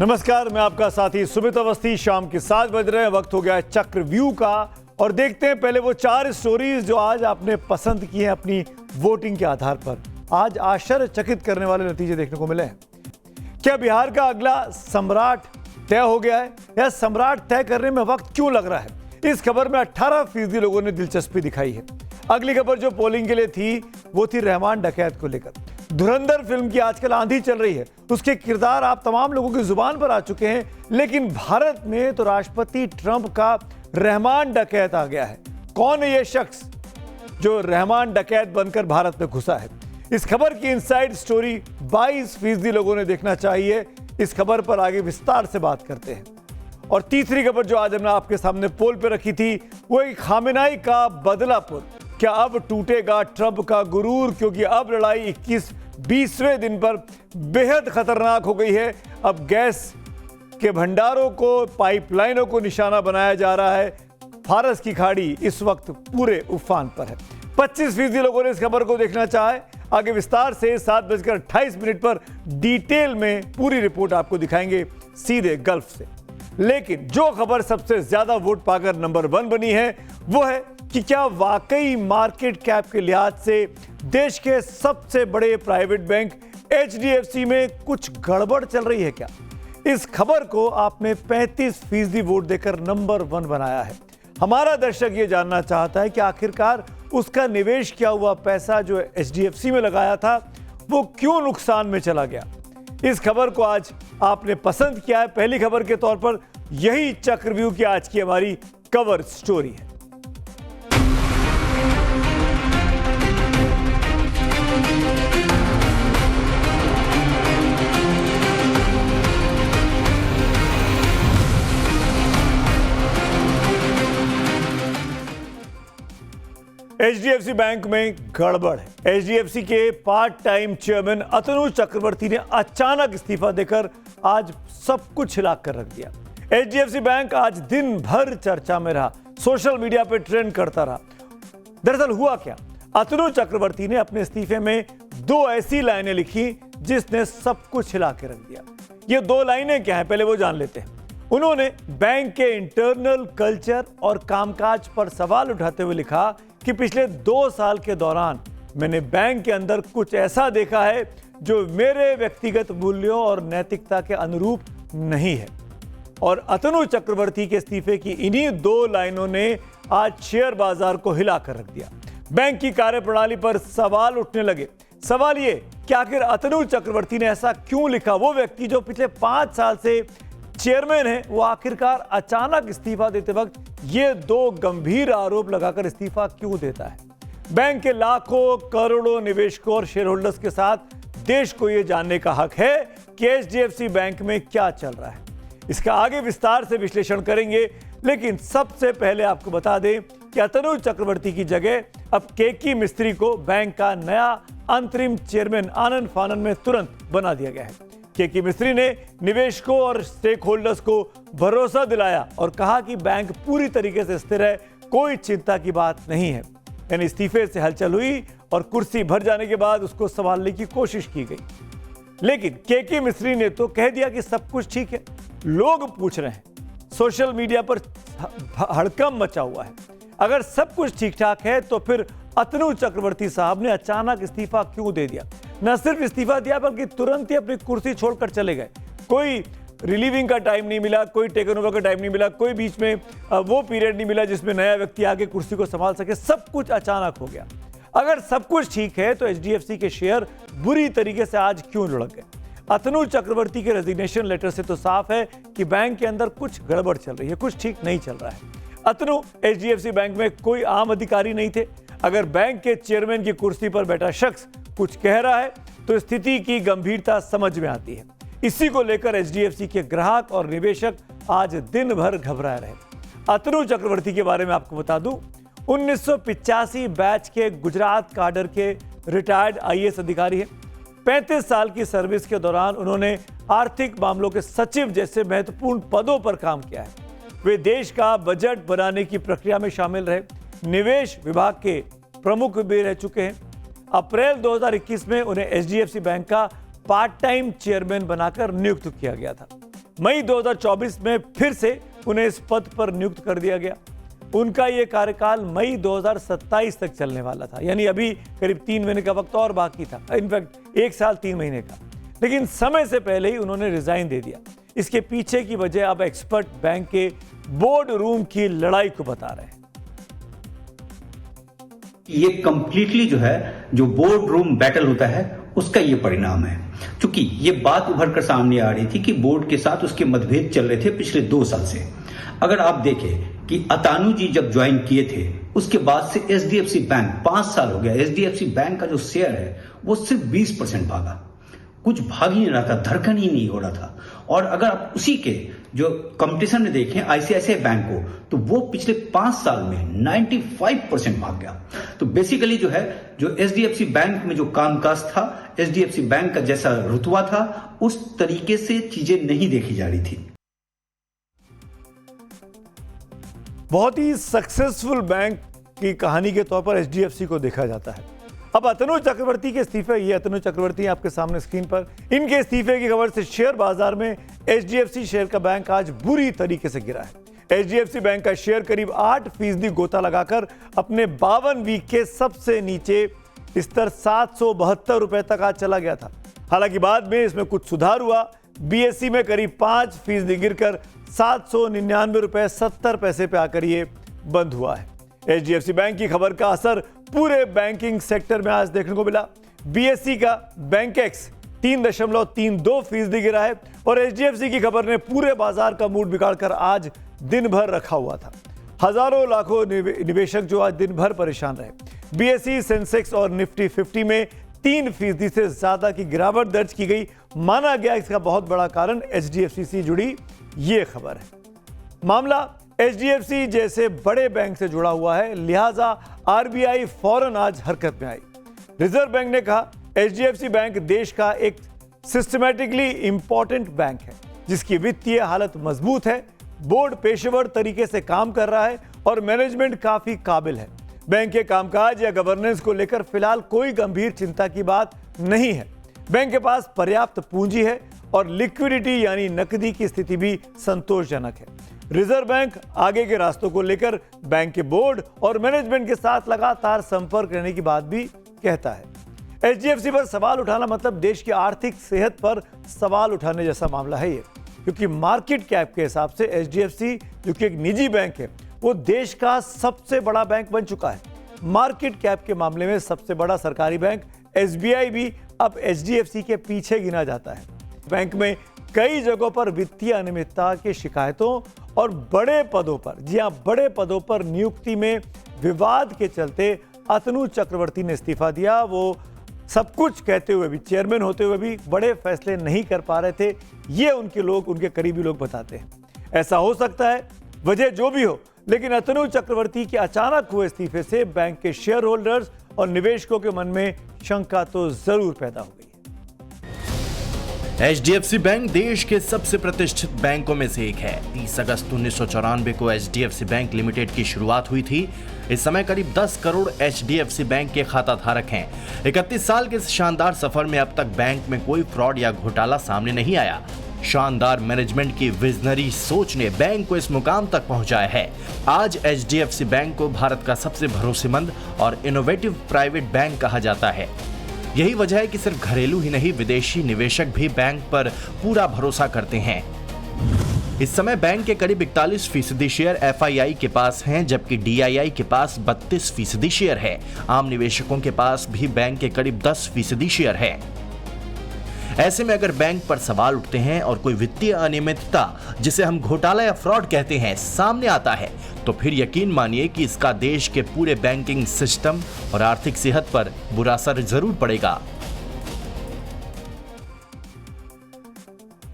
नमस्कार, मैं आपका साथी सुमित अवस्थी। शाम के 7 बज रहे हैं, वक्त हो गया है चक्रव्यूह का और देखते हैं पहले वो 4 स्टोरीज जो आज आपने पसंद की हैं अपनी वोटिंग के आधार पर। आज आश्चर्यचकित करने वाले नतीजे देखने को मिले हैं। क्या बिहार का अगला सम्राट तय हो गया है या सम्राट तय करने में वक्त क्यों लग रहा है? इस खबर में 18% लोगों ने दिलचस्पी दिखाई है। अगली खबर जो पोलिंग के लिए थी वो थी रहमान डकैत को लेकर। धुरंधर फिल्म की आजकल आंधी चल रही है, उसके किरदार आप तमाम लोगों की जुबान पर आ चुके हैं, लेकिन भारत में तो राष्ट्रपति ट्रंप का रहमान डकैत आ गया है। कौन है यह शख्स जो रहमान डकैत बनकर भारत में घुसा है? इस खबर की इनसाइड स्टोरी 22% लोगों ने देखना चाहिए। इस खबर पर आगे विस्तार से बात करते हैं। और तीसरी खबर जो आज हमने आपके सामने पोल पे रखी थी वो एक खामेनाई का बदलापुर। क्या अब टूटेगा ट्रंप का गुरूर? क्योंकि अब लड़ाई 21-20वें दिन पर बेहद खतरनाक हो गई है। अब गैस के भंडारों को, पाइपलाइनों को निशाना बनाया जा रहा है। फारस की खाड़ी इस वक्त पूरे उफान पर है। 25% लोगों ने इस खबर को देखना चाहे। आगे विस्तार से 7:28 पर डिटेल में पूरी रिपोर्ट आपको दिखाएंगे सीधे गल्फ से। लेकिन जो खबर सबसे ज्यादा वोट पाकर नंबर 1 बनी है वो है कि क्या वाकई मार्केट कैप के लिहाज से देश के सबसे बड़े प्राइवेट बैंक HDFC में कुछ गड़बड़ चल रही है क्या? इस खबर को आपने 35% वोट देकर नंबर 1 बनाया है। हमारा दर्शक ये जानना चाहता है कि आखिरकार उसका निवेश किया हुआ पैसा जो HDFC में लगाया था वो क्यों नुकसान में चला गया। इस खबर को आज आपने पसंद किया है पहली खबर के तौर पर। यही चक्रव्यूह की आज की हमारी कवर स्टोरी है। HDFC बैंक में गड़बड़ है। HDFC के पार्ट टाइम चेयरमैन अतनु चक्रवर्ती ने अचानक इस्तीफा देकर आज सब कुछ हिला कर रख दिया। HDFC बैंक आज दिन भर चर्चा में रहा, सोशल मीडिया पर ट्रेंड करता रहा। दरअसल हुआ क्या? अतनु चक्रवर्ती ने अपने इस्तीफे में 2 ऐसी लाइनें लिखी जिसने सब कुछ हिला के रख दिया। ये 2 लाइनें क्या हैं, पहले वो जान लेते हैं। उन्होंने बैंक के इंटरनल कल्चर और कामकाज पर सवाल उठाते हुए लिखा कि पिछले 2 साल के दौरान मैंने बैंक के अंदर कुछ ऐसा देखा है जो मेरे व्यक्तिगत मूल्यों और नैतिकता के अनुरूप नहीं है। और अतनु चक्रवर्ती के इस्तीफे की इन्हीं 2 लाइनों ने आज शेयर बाजार को हिला कर रख दिया। बैंक की कार्यप्रणाली पर सवाल उठने लगे। सवाल ये कि आखिर अतनु चक्रवर्ती ने ऐसा क्यों लिखा? वो व्यक्ति जो पिछले 5 साल से चेयरमैन है, वो आखिरकार अचानक इस्तीफा देते वक्त ये 2 गंभीर आरोप लगाकर इस्तीफा क्यों देता है? बैंक के लाखों करोड़ों निवेशकों और शेयर होल्डर्स के साथ देश को यह जानने का हक है कि HDFC बैंक में क्या चल रहा है। इसका आगे विस्तार से विश्लेषण करेंगे, लेकिन सबसे पहले आपको बता दें कि अतनु चक्रवर्ती की जगह अब केकी मिस्त्री को बैंक का नया अंतरिम चेयरमैन आनन फानन में तुरंत बना दिया गया है। केकी मिस्त्री ने निवेशकों और स्टेक होल्डर्स को भरोसा दिलाया और कहा कि बैंक पूरी तरीके से स्थिर है, कोई चिंता की बात नहीं है। यानी इस्तीफे से हलचल हुई और कुर्सी भर जाने के बाद उसको संभालने की कोशिश की गई। लेकिन केकी मिस्त्री ने तो कह दिया कि सब कुछ ठीक है। लोग पूछ रहे हैं, सोशल मीडिया पर हड़कंप मचा हुआ है। अगर सब कुछ ठीक ठाक है तो फिर अतनु चक्रवर्ती साहब ने अचानक इस्तीफा क्यों दे दिया? न सिर्फ इस्तीफा दिया बल्कि तुरंत ही अपनी कुर्सी छोड़कर चले गए। कोई रिलीविंग का टाइम नहीं मिला, कोई टेकन ओवर का टाइम नहीं मिला, कोई बीच में वो पीरियड नहीं मिला जिसमें नया व्यक्ति आके कुर्सी को संभाल सके। सब कुछ अचानक हो गया। अगर सब कुछ ठीक है तो HDFC के शेयर बुरी तरीके से आज क्यों लुढ़क गए? अतनु चक्रवर्ती के रेजिग्नेशन लेटर से तो साफ है कि बैंक के अंदर कुछ गड़बड़ चल रही है, कुछ ठीक नहीं चल रहा है। अतनु HDFC बैंक में कोई आम अधिकारी नहीं थे। अगर बैंक के चेयरमैन की कुर्सी पर बैठा शख्स कुछ कह रहा है तो स्थिति की गंभीरता समझ में आती है। इसी को लेकर HDFC के ग्राहक और निवेशक आज दिन भर घबराए रहे। अतनु चक्रवर्ती के बारे में आपको बता दूं, 1985 बैच के गुजरात काडर के रिटायर्ड IAS अधिकारी हैं। 35 साल की सर्विस के दौरान उन्होंने आर्थिक मामलों के सचिव जैसे महत्वपूर्ण पदों पर काम किया है। वे देश का बजट बनाने की प्रक्रिया में शामिल रहे, निवेश विभाग के प्रमुख भी रह चुके हैं। अप्रैल 2021 में उन्हें HDFC बैंक का पार्ट टाइम चेयरमैन बनाकर नियुक्त किया गया था। मई 2024 में फिर से उन्हें इस पद पर नियुक्त कर दिया गया। उनका यह कार्यकाल मई 2027 तक चलने वाला था, यानी अभी करीब 3 महीने का वक्त और बाकी था, इनफैक्ट 1 साल 3 महीने का। लेकिन समय से पहले ही उन्होंने रिजाइन दे दिया। इसके पीछे की वजह अब एक्सपर्ट बैंक के बोर्ड रूम की लड़ाई को बता रहे हैं। ये कंप्लीटली जो बोर्ड रूम बैटल होता है उसका ये परिणाम है, क्योंकि ये बात उभर कर सामने आ रही थी कि बोर्ड के साथ उसके मतभेद चल रहे थे पिछले 2 साल से। अगर आप देखें कि अतानु जी जब ज्वाइन किए थे उसके बाद से एचडीएफसी बैंक 5 साल हो गया, एचडीएफसी बैंक का जो शेयर है वो सिर्फ 20% भागा, कुछ भाग ही नहीं रहा था, धड़कन ही नहीं हो रहा था। और अगर आप उसी के जो कंपटीशन में देखें आईसीआईसीआई बैंक को, तो वो पिछले 5 साल में 95% भाग गया। तो बेसिकली जो एचडीएफसी बैंक में जो कामकाज था, एचडीएफसी बैंक का जैसा रुतबा था, उस तरीके से चीजें नहीं देखी जा रही थी। बहुत ही सक्सेसफुल बैंक की कहानी के तौर पर एचडीएफसी को देखा जाता है। अब अतनु चक्रवर्ती के इस्तीफे, ये अतनु चक्रवर्ती हैं आपके सामने स्क्रीन पर। इनके इस्तीफे की खबर से शेयर बाजार में एचडीएफसी शेयर का बैंक आज बुरी तरीके से गिरा है। एचडीएफसी बैंक का शेयर करीब 8% गोता लगाकर अपने 52 वीक के सबसे नीचे स्तर 772 रुपए तक आज चला गया था। हालांकि बाद में इसमें कुछ सुधार हुआ। बीएसई में करीब 5% गिरकर 799 रुपए 70 पैसे पे आकर ये बंद हुआ है। एचडीएफसी बैंक की खबर का असर पूरे बैंकिंग सेक्टर में आज देखने को मिला। बीएसई का बैंकेक्स 3.32% गिरा है और एचडीएफसी की खबर ने पूरे बाजार का मूड बिगाड़कर आज दिन भर रखा हुआ था। हजारों लाखों निवेशक जो आज दिन भर परेशान रहे। बीएसई, सेंसेक्स और निफ्टी 50 में 3% से ज्यादा की गिरावट दर्ज की गई। माना गया इसका बहुत बड़ा कारण एचडीएफसी से जुड़ी ये खबर है। मामला एचडीएफसी जैसे बड़े बैंक से जुड़ा हुआ है, लिहाजा आरबीआई फौरन आज हरकत में आई। रिजर्व बैंक ने कहा एचडीएफसी बैंक देश का एक सिस्टमैटिकली इंपॉर्टेंट बैंक है जिसकी वित्तीय हालत मजबूत है, बोर्ड पेशेवर तरीके से काम कर रहा है और मैनेजमेंट काफी काबिल है। बैंक के कामकाज या गवर्नेंस को लेकर फिलहाल कोई गंभीर चिंता की बात नहीं है। बैंक के पास पर्याप्त पूंजी है और लिक्विडिटी यानी नकदी की स्थिति भी संतोषजनक है। रिजर्व बैंक आगे के रास्तों को लेकर बैंक के बोर्ड और मैनेजमेंट के साथ लगातार संपर्क रहने की बात भी कहता है। एचडीएफसी पर सवाल उठाना मतलब देश की आर्थिक सेहत पर सवाल उठाने जैसा मामला है ये, क्योंकि मार्केट कैप के हिसाब से एचडीएफसी जो कि एक निजी बैंक है वो देश का सबसे बड़ा बैंक बन चुका है। मार्केट कैप के मामले में सबसे बड़ा सरकारी बैंक एसबीआई भी अब एचडीएफसी के पीछे गिना जाता है। बैंक में कई जगहों पर वित्तीय अनियमितता की शिकायतों और बड़े पदों पर, जी हां, बड़े पदों पर नियुक्ति में विवाद के चलते अतनु चक्रवर्ती ने इस्तीफा दिया। वो सब कुछ कहते हुए भी, चेयरमैन होते हुए भी बड़े फैसले नहीं कर पा रहे थे, ये उनके करीबी लोग बताते हैं। ऐसा हो सकता है, वजह जो भी हो, लेकिन अतनु चक्रवर्ती के अचानक हुए इस्तीफे से बैंक के शेयर होल्डर्स और निवेशकों के मन में शंका तो जरूर पैदा हो गई। एचडीएफसी बैंक देश के सबसे प्रतिष्ठित बैंकों में से एक है। 30 अगस्त 1994 को एचडीएफसी बैंक लिमिटेड की शुरुआत हुई थी। इस समय करीब 10 करोड़ एचडीएफसी बैंक के खाता धारक हैं। 31 साल के इस शानदार सफर में अब तक बैंक में कोई फ्रॉड या घोटाला सामने नहीं आया। शानदार मैनेजमेंट की विजनरी सोच ने बैंक को इस मुकाम तक पहुंचाया है। आज एचडीएफसी बैंक को भारत का सबसे भरोसेमंद और इनोवेटिव प्राइवेट बैंक कहा जाता है। यही वजह है कि सिर्फ घरेलू ही नहीं, विदेशी निवेशक भी बैंक पर पूरा भरोसा करते हैं। इस समय बैंक के करीब 41% शेयर एफआईआई के पास हैं, जबकि डीआईआई के पास 32% शेयर है। आम निवेशकों के पास भी बैंक के करीब 10% शेयर है। ऐसे में अगर बैंक पर सवाल उठते हैं और कोई वित्तीय अनियमितता, जिसे हम घोटाला या फ्रॉड कहते हैं, सामने आता है, तो फिर यकीन मानिए कि इसका देश के पूरे बैंकिंग सिस्टम और आर्थिक सेहत पर बुरा असर जरूर पड़ेगा।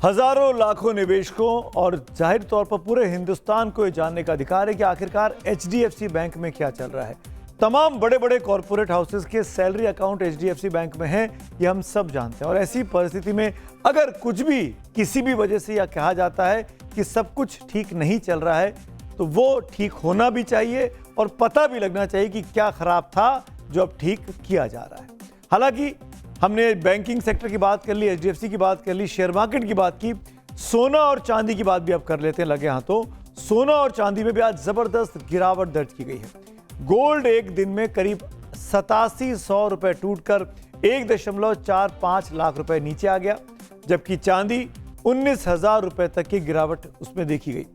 हजारों लाखों निवेशकों और जाहिर तौर पर पूरे हिंदुस्तान को यह जानने का अधिकार है कि आखिरकार एचडीएफसी बैंक में क्या चल रहा है। तमाम बड़े बड़े कॉरपोरेट हाउसेस के सैलरी अकाउंट एचडीएफसी बैंक में हैं, ये हम सब जानते हैं। और ऐसी परिस्थिति में अगर कुछ भी किसी भी वजह से यह कहा जाता है कि सब कुछ ठीक नहीं चल रहा है, तो वो ठीक होना भी चाहिए और पता भी लगना चाहिए कि क्या खराब था जो अब ठीक किया जा रहा है। हालांकि हमने बैंकिंग सेक्टर की बात कर ली, एचडीएफसी की बात कर ली, शेयर मार्केट की बात की, सोना और चांदी की बात भी अब कर लेते हैं लगे हाथों। सोना और चांदी में भी आज जबरदस्त गिरावट दर्ज की गई है। गोल्ड एक दिन में करीब 8700 रुपए टूटकर 1.45 लाख रुपए नीचे आ गया, जबकि चांदी 19,000 रुपए तक की गिरावट उसमें देखी गई।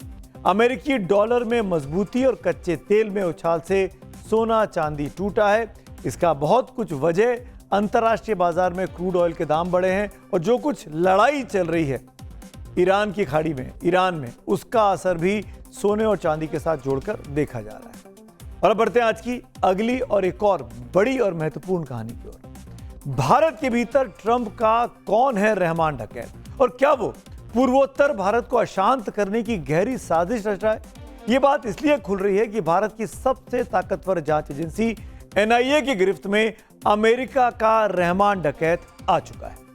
अमेरिकी डॉलर में मजबूती और कच्चे तेल में उछाल से सोना चांदी टूटा है। इसका बहुत कुछ वजह अंतर्राष्ट्रीय बाजार में क्रूड ऑयल के दाम बढ़े हैं और जो कुछ लड़ाई चल रही है ईरान की खाड़ी में, ईरान में, उसका असर भी सोने और चांदी के साथ जोड़कर देखा जा रहा है। और अब बढ़ते हैं आज की अगली और एक और बड़ी और महत्वपूर्ण कहानी की ओर। भारत के भीतर ट्रंप का कौन है रहमान डकैत और क्या वो पूर्वोत्तर भारत को अशांत करने की गहरी साजिश रच रहा है? ये बात इसलिए खुल रही है कि भारत की सबसे ताकतवर जांच एजेंसी एनआईए की गिरफ्त में अमेरिका का रहमान डकैत आ चुका है।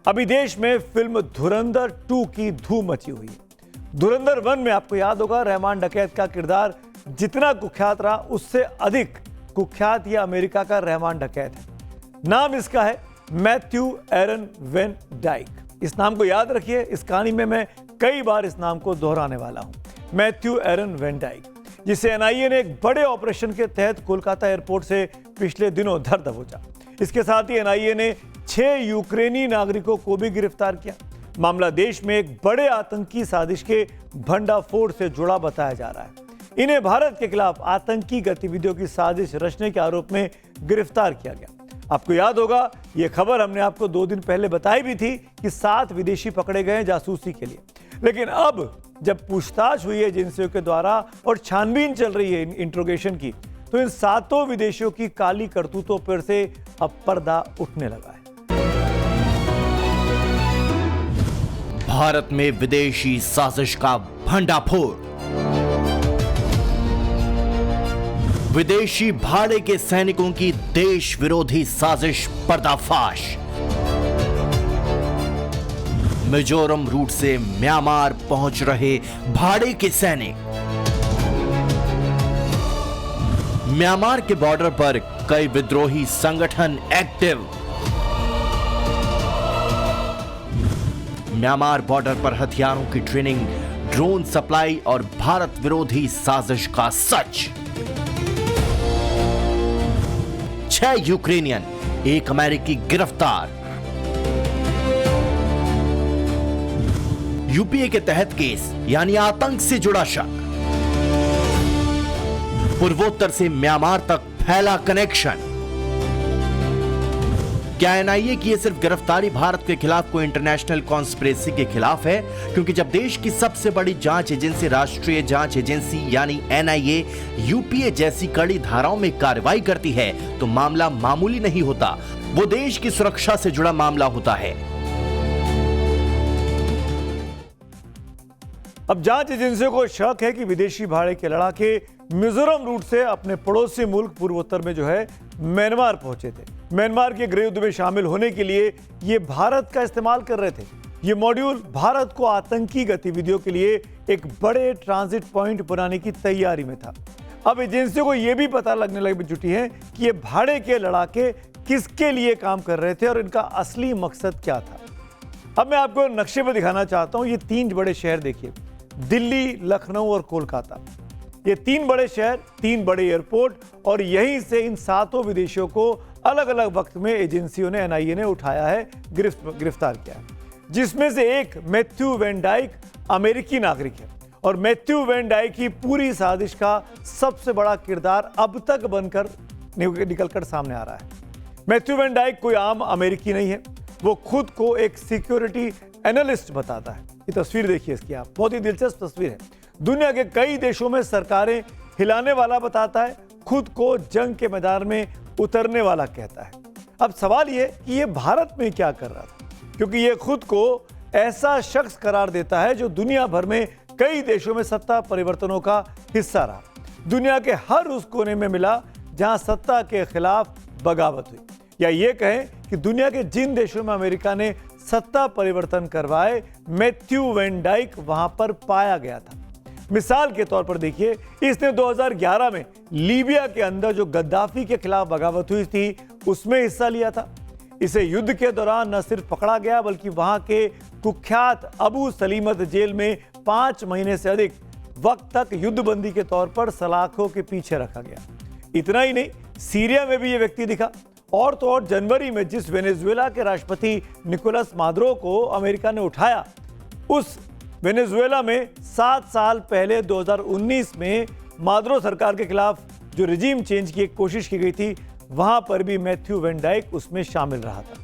अभी देश में फिल्म धुरंधर 2 की धूम मची हुई है। धुरंधर 1 में आपको याद होगा रहमान डकैत का किरदार जितना कुख्यात रहा उससे अधिक कुख्यात यह अमेरिका का रहमान डकैत है। नाम इसका है मैथ्यू एरन वैन डाइक। इस नाम को याद रखिए, इस कहानी में मैं कई बार इस नाम को दोहराने वाला हूं। मैथ्यू एरन वैन डाइक, जिसे एनआईए ने एक बड़े ऑपरेशन के तहत कोलकाता एयरपोर्ट से पिछले दिनों धर दबोचा। इसके साथ ही एनआईए ने 6 यूक्रेनी नागरिकों को भी गिरफ्तार किया। मामला देश में एक बड़े आतंकी साजिश के भंडाफोड़ से जुड़ा बताया जा रहा है। इन्हें भारत के खिलाफ आतंकी गतिविधियों की साजिश रचने के आरोप में गिरफ्तार किया गया। आपको याद होगा, यह खबर हमने आपको 2 दिन पहले बताई भी थी कि 7 विदेशी पकड़े गए जासूसी के लिए। लेकिन अब जब पूछताछ हुई है एजेंसियों के द्वारा और छानबीन चल रही है इंट्रोगेशन की, तो इन 7 विदेशियों की काली करतूतों पर से अब पर्दा उठने लगा है। भारत में विदेशी साजिश का भंडाफोड़। विदेशी भाड़े के सैनिकों की देश विरोधी साजिश पर्दाफाश। मिजोरम रूट से म्यांमार पहुंच रहे भाड़े के सैनिक। म्यांमार के बॉर्डर पर कई विद्रोही संगठन एक्टिव। म्यांमार बॉर्डर पर हथियारों की ट्रेनिंग, ड्रोन सप्लाई और भारत विरोधी साजिश का सच। 6 यूक्रेनियन, 1 अमेरिकी गिरफ्तार। यूपीए के तहत केस यानी आतंक से जुड़ा शक। पूर्वोत्तर से म्यांमार तक फैला कनेक्शन। क्या एनआईए की ये सिर्फ गिरफ्तारी भारत के खिलाफ कोई इंटरनेशनल कॉन्स्पिरेसी के खिलाफ है? क्योंकि जब देश की सबसे बड़ी जांच एजेंसी राष्ट्रीय जांच एजेंसी यानी एनआईए यूपीए जैसी कड़ी धाराओं में कार्रवाई करती है तो मामला मामूली नहीं होता, वो देश की सुरक्षा से जुड़ा मामला होता है। अब जांच एजेंसियों को शक है कि विदेशी भाड़े के लड़ाके मिजोरम रूट से अपने पड़ोसी मुल्क पूर्वोत्तर में जो है म्यांमार पहुंचे थे। म्यांमार के गृह युद्ध में शामिल होने के लिए ये भारत का इस्तेमाल कर रहे थे। ये मॉड्यूल भारत को आतंकी गतिविधियों के लिए एक बड़े ट्रांजिट पॉइंट बनाने की तैयारी में था। अब एजेंसियों को यह भी पता लगने लगी जुटी है कि ये भाड़े के लड़ाके किसके लिए काम कर रहे थे और इनका असली मकसद क्या था। अब मैं आपको नक्शे पर दिखाना चाहता हूं। ये 3 बड़े शहर देखिए, दिल्ली, लखनऊ और कोलकाता। ये 3 बड़े शहर, 3 बड़े एयरपोर्ट और यहीं से इन 7 विदेशियों को अलग अलग वक्त में एजेंसियों ने, एनआईए ने उठाया है, गिरफ्तार किया है। जिसमें से एक मैथ्यू वैन डाइक अमेरिकी नागरिक है और मैथ्यू वैन डाइक की पूरी साजिश का सबसे बड़ा किरदार अब तक बनकर निकलकर सामने आ रहा है। मैथ्यू वैन डाइक कोई आम अमेरिकी नहीं है, वो खुद को एक सिक्योरिटी एनालिस्ट बताता है। ये तस्वीर देखिए इसकी आप, बहुत ही दिलचस्प तस्वीर है। दुनिया के कई देशों में सरकारें हिलाने वाला बताता है, खुद को जंग के मैदान में उतरने वाला कहता है। अब सवाल ये कि ये भारत में क्या कर रहा था, क्योंकि ये खुद को ऐसा शख्स करार देता है जो दुनिया भर में कई देशों में सत्ता परिवर्तनों का हिस्सा रहा, दुनिया के हर उस कोने में मिला जहां सत्ता के खिलाफ बगावत हुई, या ये कहें कि दुनिया के जिन देशों में अमेरिका ने सत्ता परिवर्तन करवाए, मैथ्यू वैन डाइक वहां पर पाया गया था। मिसाल के तौर पर देखिए, इसने 2011 में लीबिया के अंदर जो गद्दाफी के खिलाफ बगावत हुई थी उसमें हिस्सा लिया था। इसे युद्ध के दौरान न सिर्फ पकड़ा गया बल्कि वहां के कुख्यात अबू सलीमत जेल में 5 महीने से अधिक वक्त तक युद्धबंदी के तौर पर सलाखों के पीछे रखा गया। इतना ही नहीं, सीरिया में भी यह व्यक्ति दिखा। और तो और जनवरी में जिस वेनेजुएला के राष्ट्रपति निकोलस मादुरो को अमेरिका ने उठाया, उस वेनेजुएला में 7 साल पहले 2019 में मादुरो सरकार के खिलाफ जो रिजीम चेंज की एक कोशिश की गई थी, वहां पर भी मैथ्यू वैन डाइक उसमें शामिल रहा था।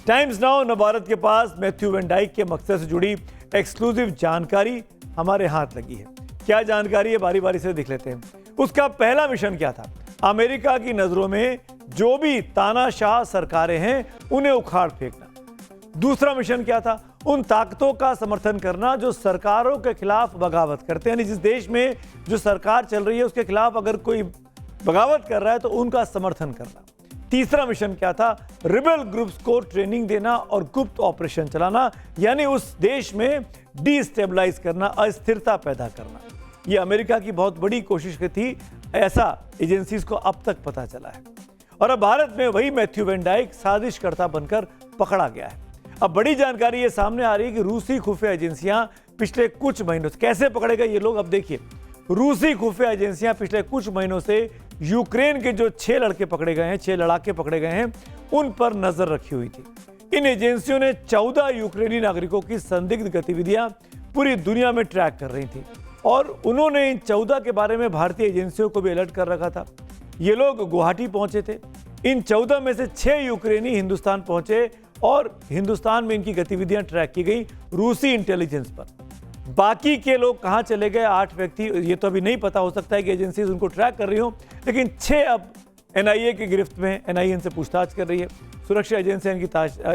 टाइम्स नाउ नवभारत के पास मैथ्यू वैन डाइक के मकसद से जुड़ी एक्सक्लूसिव जानकारी हमारे हाथ लगी है। क्या जानकारी है, बारी बारी से देख लेते हैं। उसका पहला मिशन क्या था? अमेरिका की नजरों में जो भी तानाशाह सरकारें हैं उन्हें उखाड़ फेंकना। दूसरा मिशन क्या था? उन ताकतों का समर्थन करना जो सरकारों के खिलाफ बगावत करते हैं। यानी जिस देश में जो सरकार चल रही है उसके खिलाफ अगर कोई बगावत कर रहा है तो उनका समर्थन करना। तीसरा मिशन क्या था? रिबेल ग्रुप्स को ट्रेनिंग देना और गुप्त ऑपरेशन चलाना, यानी उस देश में डिस्टेबलाइज करना, अस्थिरता पैदा करना। यह अमेरिका की बहुत बड़ी कोशिश थी, ऐसा एजेंसीज को अब तक पता चला है। और अब भारत में वही मैथ्यू वैन डाइक साजिशकर्ता बनकर पकड़ा गया है। अब बड़ी जानकारी ये सामने आ रही है कि रूसी खुफिया एजेंसियां पिछले कुछ महीनों से कैसे पकड़े गए ये लोग। अब देखिए, रूसी खुफिया एजेंसियां पिछले कुछ महीनों से यूक्रेन के जो 6 लड़के पकड़े गए हैं, 6 लड़ाके पकड़े गए हैं, उन पर नजर रखी हुई थी। इन एजेंसियों ने 14 यूक्रेनी नागरिकों की संदिग्ध गतिविधियां पूरी दुनिया में ट्रैक कर रही थी और उन्होंने इन 14 के बारे में भारतीय एजेंसियों को भी अलर्ट कर रखा था। ये लोग गुवाहाटी पहुंचे थे। इन 14 में से 6 यूक्रेनी हिंदुस्तान पहुंचे और हिंदुस्तान में इनकी गतिविधियां ट्रैक की गई रूसी इंटेलिजेंस पर। बाकी के लोग कहां चले गए, 8 व्यक्ति, ये तो अभी नहीं पता। हो सकता है कि एजेंसीज उनको ट्रैक कर रही हो, लेकिन 6 अब एनआईए की गिरफ्त में। एनआईए इनसे पूछताछ कर रही है, सुरक्षा एजेंसियां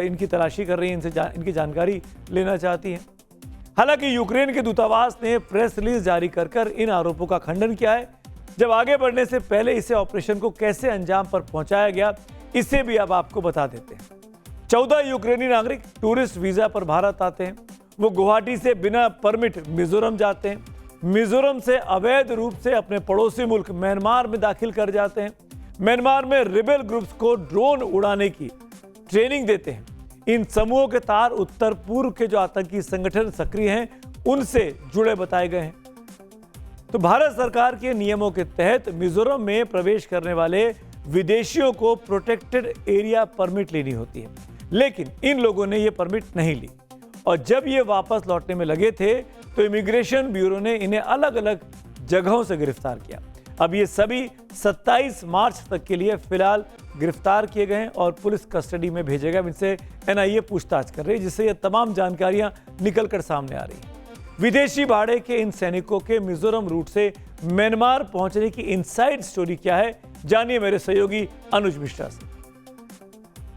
इनकी तलाशी कर रही है, इनकी जानकारी लेना चाहती हैं। हालांकि यूक्रेन के दूतावास ने प्रेस रिलीज जारी कर इन आरोपों का खंडन किया है। जब आगे बढ़ने से पहले इसे ऑपरेशन को कैसे अंजाम पर पहुंचाया गया, इसे भी अब आपको बता देते हैं। 14 यूक्रेनी नागरिक टूरिस्ट वीजा पर भारत आते हैं। वो गुवाहाटी से बिना परमिट मिजोरम जाते हैं। मिजोरम से अवैध रूप से अपने पड़ोसी मुल्क म्यांमार में दाखिल कर जाते हैं। म्यांमार में रिबेल ग्रुप्स को ड्रोन उड़ाने की ट्रेनिंग देते हैं। इन समूहों के तार उत्तर पूर्व के जो आतंकी संगठन सक्रिय हैं उनसे जुड़े बताए गए हैं। तो भारत सरकार के नियमों के तहत मिजोरम में प्रवेश करने वाले विदेशियों को प्रोटेक्टेड एरिया परमिट लेनी होती है, लेकिन इन लोगों ने यह परमिट नहीं ली और जब ये वापस लौटने में लगे थे तो इमिग्रेशन ब्यूरो ने इन्हें अलग अलग जगहों से गिरफ्तार किया। अब ये सभी 27 मार्च तक के लिए फिलहाल गिरफ्तार किए गए हैं और पुलिस कस्टडी में भेजे गए। इनसे एनआईए पूछताछ कर रही है, जिससे ये तमाम जानकारियां निकलकर सामने आ रही हैं। विदेशी भाड़े के इन सैनिकों के मिजोरम रूट से म्यांमार पहुंचने की इनसाइड स्टोरी क्या है, जानिए मेरे सहयोगी अनुज मिश्रा से।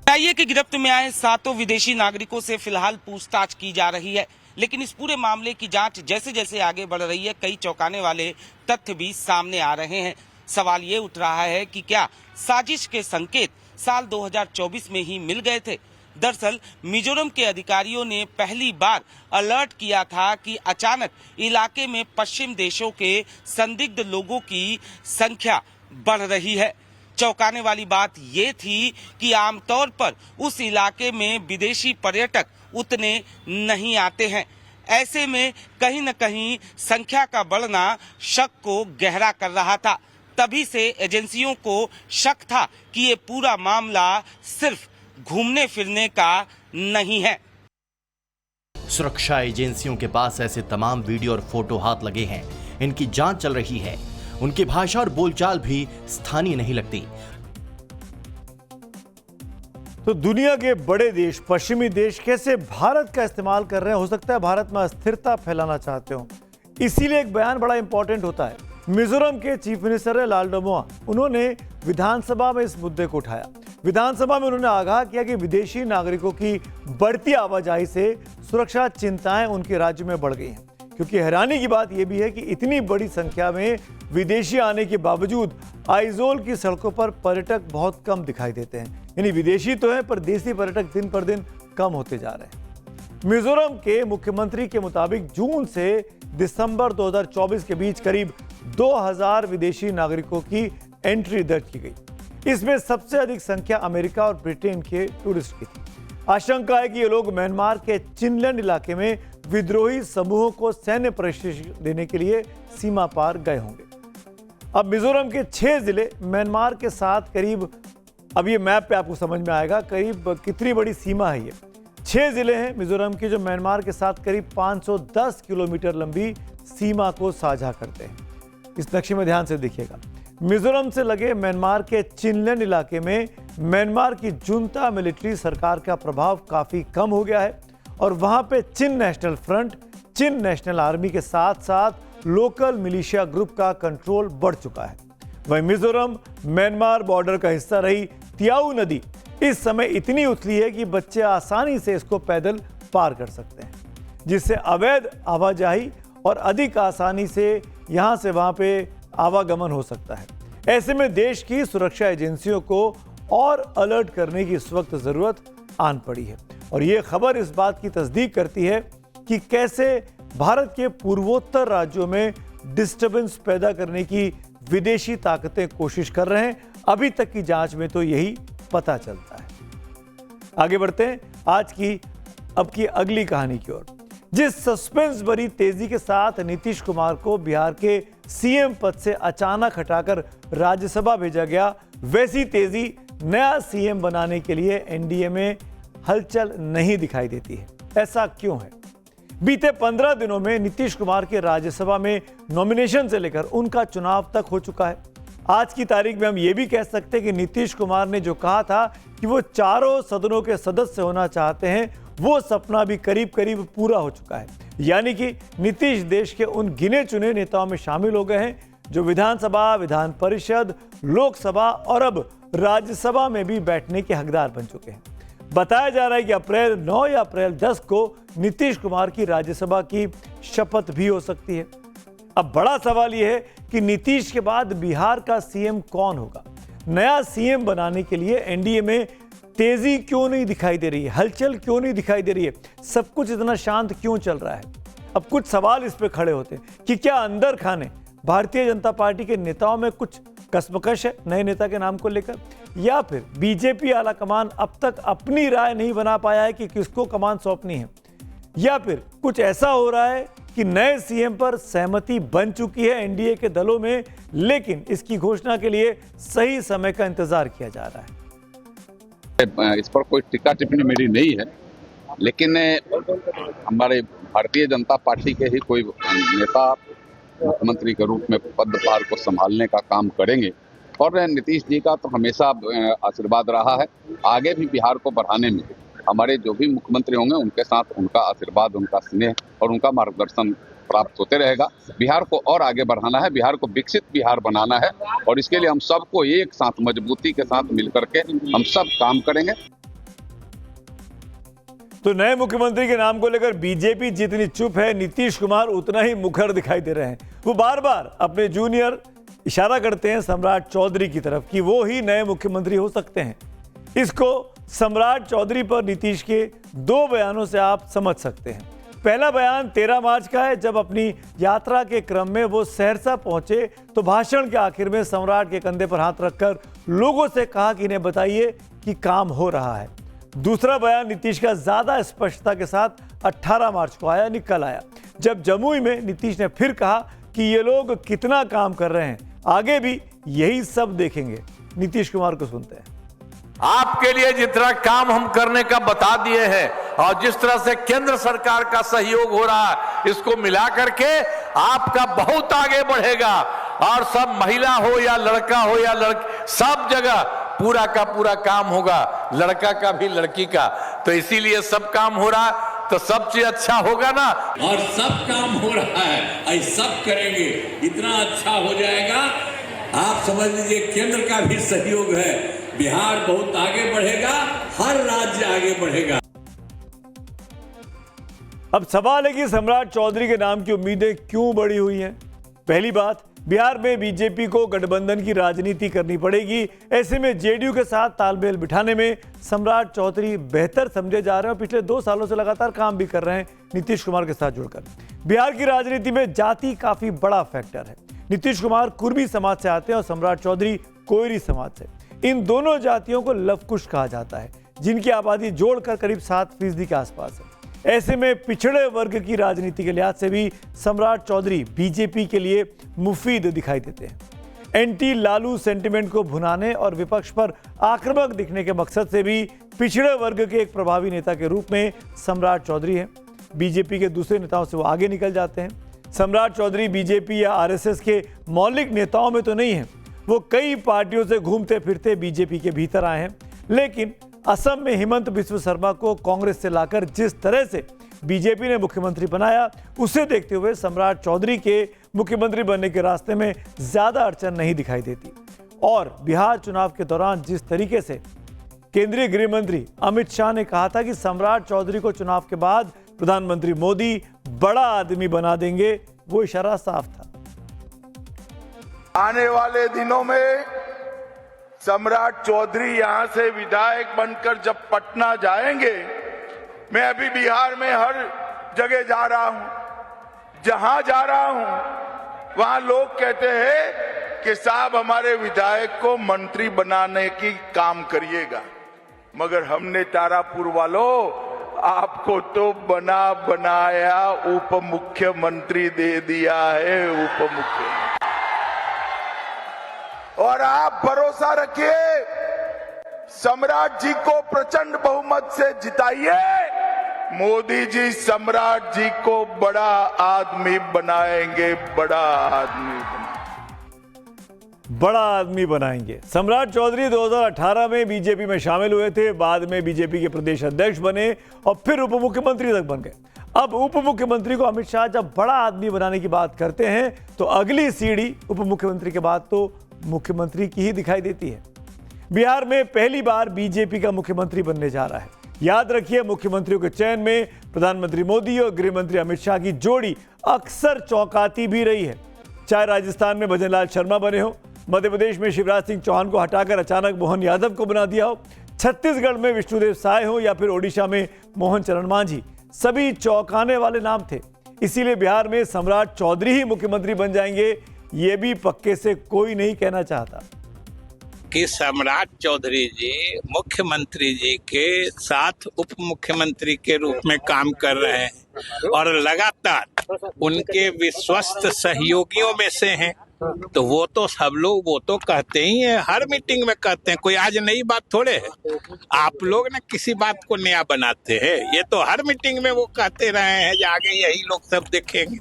एनआईए की गिरफ्त में आए 7 विदेशी नागरिकों से फिलहाल पूछताछ की जा रही है, लेकिन इस पूरे मामले की जांच जैसे जैसे आगे बढ़ रही है, कई चौंकाने वाले तथ्य भी सामने आ रहे हैं। सवाल ये उठ रहा है कि क्या साजिश के संकेत साल 2024 में ही मिल गए थे? दरअसल मिजोरम के अधिकारियों ने पहली बार अलर्ट किया था कि अचानक इलाके में पश्चिम देशों के संदिग्ध लोगों की संख्या बढ़ रही है। चौंकाने वाली बात ये थी कि आमतौर पर उस इलाके में विदेशी पर्यटक उतने नहीं आते हैं। ऐसे में कहीं न कहीं संख्या का बढ़ना शक को गहरा कर रहा था। तभी से एजेंसियों को शक था कि ये पूरा मामला सिर्फ घूमने फिरने का नहीं है। सुरक्षा एजेंसियों के पास ऐसे तमाम वीडियो और फोटो हाथ लगे हैं। इनकी जांच चल रही है। उनकी भाषा और बोलचाल भी स्थानीय नहीं लगती। तो दुनिया के बड़े देश, पश्चिमी देश कैसे भारत का इस्तेमाल कर रहे हैं? हो सकता है भारत में अस्थिरता फैलाना चाहते हो, इसीलिए एक बयान बड़ा इंपॉर्टेंट होता है। मिजोरम के चीफ मिनिस्टर है लालडोमोआ, उन्होंने विधानसभा में इस मुद्दे को उठाया। विधानसभा में उन्होंने आगाह किया कि विदेशी नागरिकों की बढ़ती आवाजाही से सुरक्षा चिंताएं उनके राज्य में बढ़ गई हैं, क्योंकि हैरानी की बात यह भी है कि इतनी बड़ी संख्या में विदेशी आने के बावजूद आइजोल की सड़कों पर पर्यटक बहुत कम दिखाई देते हैं। यानी विदेशी तो हैं पर देसी पर्यटक दिन पर दिन कम होते जा रहे हैं। मिजोरम के मुख्यमंत्री के मुताबिक जून से दिसंबर 2024 के बीच करीब 2000 विदेशी नागरिकों की एंट्री दर्ज की गई। इसमें सबसे अधिक संख्या अमेरिका और ब्रिटेन के टूरिस्ट की थी। आशंका है कि ये लोग म्यांमार के चिनलैंड इलाके में विद्रोही समूहों को सैन्य प्रशिक्षण देने के लिए सीमा पार गए होंगे। अब मिजोरम के 6 जिले म्यांमार के साथ करीब, अब ये मैप पे आपको समझ में आएगा करीब कितनी बड़ी सीमा है। ये 6 जिले हैं मिजोरम के जो म्यांमार के साथ करीब 510 किलोमीटर लंबी सीमा को साझा करते हैं। इस नक्शे में ध्यान से देखिएगा। मिजोरम से लगे म्यांमार के चिनलैंड इलाके में म्यांमार की जुंता मिलिट्री सरकार का प्रभाव काफी कम हो गया है और वहां पे चिन नेशनल फ्रंट, चिन नेशनल आर्मी के साथ साथ लोकल मिलिशिया ग्रुप का कंट्रोल बढ़ चुका है। वहीं मिजोरम म्यांमार बॉर्डर का हिस्सा रही तियाऊ नदी इस समय इतनी उथली है कि बच्चे आसानी से इसको पैदल पार कर सकते हैं, जिससे अवैध आवाजाही और अधिक आसानी से यहां से वहां पे आवागमन हो सकता है। ऐसे में देश की सुरक्षा एजेंसियों को और अलर्ट करने की इस वक्त जरूरत आन पड़ी है और ये खबर इस बात की तस्दीक करती है कि कैसे भारत के पूर्वोत्तर राज्यों में डिस्टर्बेंस पैदा करने की विदेशी ताकतें कोशिश कर रहे हैं। अभी तक की जांच में तो यही पता चलता है। आगे बढ़ते हैं आज की अब की अगली कहानी की ओर। जिस सस्पेंस भरी तेजी के साथ नीतीश कुमार को बिहार के सीएम पद से अचानक हटाकर राज्यसभा भेजा गया, वैसी तेजी नया सीएम बनाने के लिए एनडीए में हलचल नहीं दिखाई देती है। ऐसा क्यों है? बीते 15 दिनों में नीतीश कुमार के राज्यसभा में नॉमिनेशन से लेकर उनका चुनाव तक हो चुका है। आज की तारीख में हम ये भी कह सकते हैं कि नीतीश कुमार ने जो कहा था कि वो चारों सदनों के सदस्य होना चाहते हैं, वो सपना भी करीब करीब पूरा हो चुका है। यानी कि नीतीश देश के उन गिने चुने नेताओं में शामिल हो गए हैं जो विधानसभा, विधान परिषद, लोकसभा और अब राज्यसभा में भी बैठने के हकदार बन चुके हैं। बताया जा रहा है कि अप्रैल 9 या अप्रैल 10 को नीतीश कुमार की राज्यसभा की शपथ भी हो सकती है। अब बड़ा सवाल यह है कि नीतीश के बाद बिहार का सीएम कौन होगा? नया सीएम बनाने के लिए एनडीए में तेजी क्यों नहीं दिखाई दे रही है? हलचल क्यों नहीं दिखाई दे रही है? सब कुछ इतना शांत क्यों चल रहा है? अब कुछ सवाल इस पे खड़े होते हैं कि क्या अंदर खाने भारतीय जनता पार्टी के नेताओं में कुछ कसमकश है नए नेता के नाम को लेकर, या फिर बीजेपी आला कमान अब तक अपनी राय नहीं बना पाया है कि किसको कमान सौंपनी है, या फिर कुछ ऐसा हो रहा है कि नए सीएम पर सहमति बन चुकी है एनडीए के दलों में, लेकिन इसकी घोषणा के लिए सही समय का इंतजार किया जा रहा है। इस पर कोई टीका टिप्पणी मेरी नहीं है, लेकिन हमारे भारतीय जनता पार्टी के ही कोई नेता मुख्यमंत्री के रूप में पदभार को संभालने का काम करेंगे और नीतीश जी का तो हमेशा आशीर्वाद रहा है। आगे भी बिहार को बढ़ाने में हमारे जो भी मुख्यमंत्री होंगे उनके साथ उनका आशीर्वाद, उनका स्नेह और उनका मार्गदर्शन प्राप्त होते रहेगा। बिहार को और आगे बढ़ाना है, बिहार को विकसित बिहार बनाना है और इसके लिए हम सबको एक साथ मजबूती के साथ मिलकर के हम सब काम करेंगे। तो नए मुख्यमंत्री के नाम को लेकर बीजेपी जितनी चुप है, नीतीश कुमार उतना ही मुखर दिखाई दे रहे हैं। वो बार बार अपने जूनियर इशारा करते हैं सम्राट चौधरी की तरफ कि वो ही नए मुख्यमंत्री हो सकते हैं। इसको सम्राट चौधरी पर नीतीश के 2 बयानों से आप समझ सकते हैं। पहला बयान 13 मार्च का है, जब अपनी यात्रा के क्रम में वो सहरसा पहुंचे तो भाषण के आखिर में सम्राट के कंधे पर हाथ रखकर लोगों से कहा कि इन्हें बताइए कि काम हो रहा है। दूसरा बयान नीतीश का ज्यादा स्पष्टता के साथ 18 मार्च को निकल आया, जब जमुई में नीतीश ने फिर कहा कि ये लोग कितना काम कर रहे हैं, आगे भी यही सब देखेंगे। नीतीश कुमार को सुनते हैं। आपके लिए जितना काम हम करने का बता दिए हैं और जिस तरह से केंद्र सरकार का सहयोग हो रहा है, इसको मिला करके आपका बहुत आगे बढ़ेगा और सब महिला हो या लड़का हो या लड़की, सब जगह पूरा का पूरा काम होगा, लड़का का भी लड़की का। तो इसीलिए सब काम हो रहा है तो सब चीज अच्छा होगा ना, और सब काम हो रहा है, ऐसा सब करेंगे, इतना अच्छा हो जाएगा। आप समझ लीजिए केंद्र का भी सहयोग है, बिहार बहुत आगे बढ़ेगा, हर राज्य आगे बढ़ेगा। अब सवाल है कि सम्राट चौधरी के नाम की उम्मीदें क्यों बढ़ी हुई हैं? पहली बात, बिहार में बीजेपी को गठबंधन की राजनीति करनी पड़ेगी। ऐसे में जेडीयू के साथ तालमेल बिठाने में सम्राट चौधरी बेहतर समझे जा रहे हैं और पिछले 2 सालों से लगातार काम भी कर रहे हैं नीतीश कुमार के साथ जुड़कर। बिहार की राजनीति में जाति काफी बड़ा फैक्टर है। नीतीश कुमार कुर्मी समाज से आते हैं और सम्राट चौधरी कोयरी समाज से। इन दोनों जातियों को लवकुश कहा जाता है। जिनकी आबादी जोड़कर करीब 7% के आसपास है। ऐसे में पिछड़े वर्ग की राजनीति के लिहाज से भी सम्राट चौधरी बीजेपी के लिए मुफीद दिखाई देते हैं। एंटी लालू सेंटिमेंट को भुनाने और विपक्ष पर आक्रामक दिखने के मकसद से भी पिछड़े वर्ग के एक प्रभावी नेता के रूप में सम्राट चौधरी हैं। बीजेपी के दूसरे नेताओं से वो आगे निकल जाते हैं। सम्राट चौधरी बीजेपी या आरएसएस के मौलिक नेताओं में तो नहीं हैं, वो कई पार्टियों से घूमते फिरते बीजेपी के भीतर आए हैं। लेकिन असम में हिमंत बिस्व शर्मा को कांग्रेस से लाकर जिस तरह से बीजेपी ने मुख्यमंत्री बनाया, उसे देखते हुए सम्राट चौधरी के मुख्यमंत्री बनने के रास्ते में ज्यादा अड़चन नहीं दिखाई देती। और बिहार चुनाव के दौरान जिस तरीके से केंद्रीय गृह मंत्री अमित शाह ने कहा था कि सम्राट चौधरी को चुनाव के बाद प्रधानमंत्री मोदी बड़ा आदमी बना देंगे, वो इशारा साफ था। आने वाले दिनों में सम्राट चौधरी यहां से विधायक बनकर जब पटना जाएंगे, मैं अभी बिहार में हर जगह जा रहा हूं, जहां जा रहा हूं वहां लोग कहते हैं कि साहब हमारे विधायक को मंत्री बनाने की काम करिएगा, मगर हमने तारापुर वालों आपको तो बना बनाया उप मुख्यमंत्री दे दिया है, उप मुख्यमंत्री। और आप भरोसा रखिए, सम्राट जी को प्रचंड बहुमत से जिताइए, मोदी जी सम्राट जी को बड़ा आदमी बनाएंगे, बड़ा आदमी बनाएंगे। सम्राट चौधरी 2018 में बीजेपी में शामिल हुए थे, बाद में बीजेपी के प्रदेश अध्यक्ष बने और फिर उप मुख्यमंत्री तक बन गए। अब उप मुख्यमंत्री को अमित शाह जब बड़ा आदमी बनाने की बात करते हैं तो अगली सीढ़ी उप मुख्यमंत्री के बाद तो मुख्यमंत्री की ही दिखाई देती है। बिहार में पहली बार बीजेपी का मुख्यमंत्री बनने जा रहा है। याद रखिए, मुख्यमंत्रियों के चयन में प्रधानमंत्री मोदी और गृह मंत्री अमित शाह की जोड़ी अक्सर चौंकाती भी रही है। चाहे राजस्थान में भजनलाल शर्मा बने हो, मध्य प्रदेश में शिवराज सिंह चौहान को हटाकर अचानक मोहन यादव को बना दिया हो, छत्तीसगढ़ में विष्णुदेव साय हो या फिर ओडिशा में मोहन चरण मांझी, सभी चौंकाने वाले नाम थे। इसीलिए बिहार में सम्राट चौधरी ही मुख्यमंत्री बन जाएंगे, ये भी पक्के से कोई नहीं कहना चाहता। कि सम्राट चौधरी जी मुख्यमंत्री जी के साथ उप मुख्यमंत्री के रूप में काम कर रहे हैं और लगातार उनके विश्वस्त सहयोगियों में से हैं, तो वो तो सब लोग वो तो कहते ही हैं, हर मीटिंग में कहते हैं, कोई आज नई बात थोड़े है। आप लोग ना किसी बात को नया बनाते हैं, ये तो हर मीटिंग में वो कहते रहे हैं, आगे यही लोग सब देखेंगे।